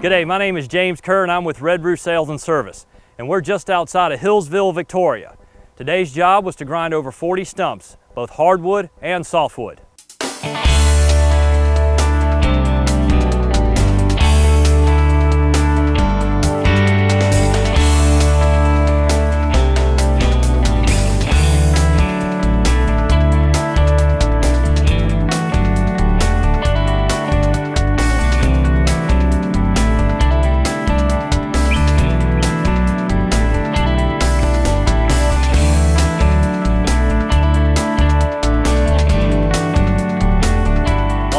G'day, my name is James Kerr and I'm with Red Roo Sales and Service, and we're just outside of Hillsville, Victoria. Today's job was to grind over 40 stumps, both hardwood and softwood.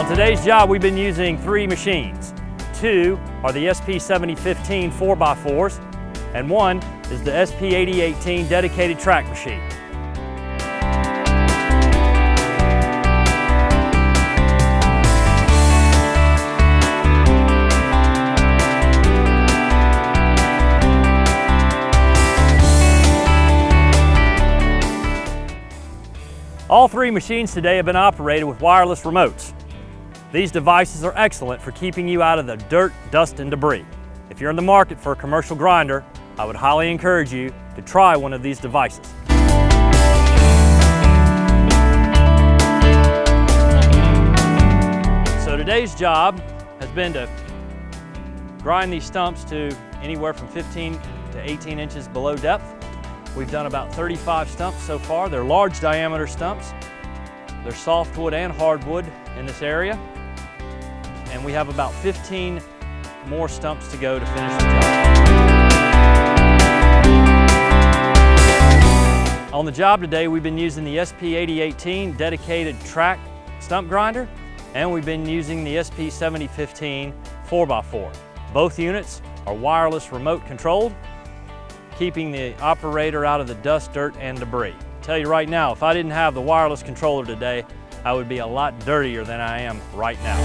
Today's job, we've been using 3 machines. 2 are the SP7015 4x4s, and 1 is the SP8018 dedicated track machine. All 3 machines today have been operated with wireless remotes. These devices are excellent for keeping you out of the dirt, dust, and debris. If you're in the market for a commercial grinder, I would highly encourage you to try one of these devices. So today's job has been to grind these stumps to anywhere from 15 to 18 inches below depth. We've done about 35 stumps so far. They're large diameter stumps. They're softwood and hardwood in this area. And we have about 15 more stumps to go to finish the job. On the job today, we've been using the SP8018 dedicated track stump grinder, and we've been using the SP7015 4x4. Both units are wireless remote controlled, keeping the operator out of the dust, dirt, and debris. I'll tell you right now, if I didn't have the wireless controller today, I would be a lot dirtier than I am right now.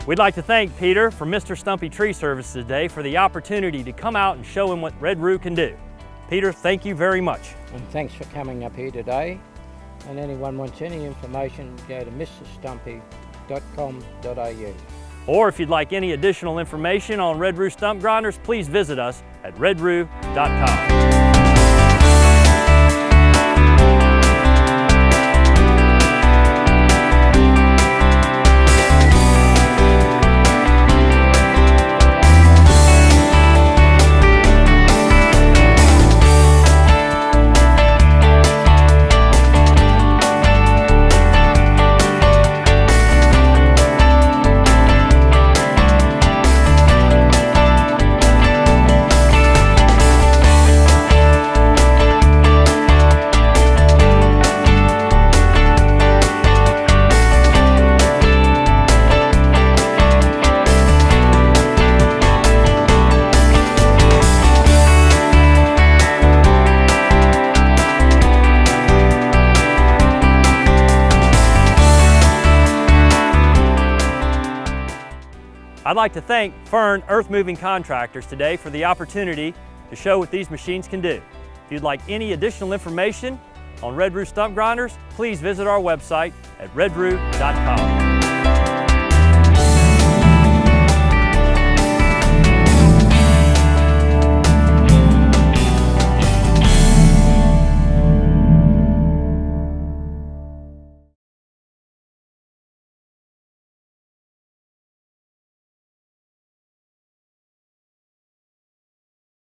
We'd like to thank Peter from Mr. Stumpy Tree Services today for the opportunity to come out and show him what Red Roo can do. Peter, thank you very much. And thanks for coming up here today. And anyone wants any information, go to mrstumpy.com.au. Or if you'd like any additional information on Red Roo stump grinders, please visit us at redroo.com. I'd like to thank Fern Earth Moving Contractors today for the opportunity to show what these machines can do. If you'd like any additional information on Red Roo Stump Grinders, please visit our website at redroo.com.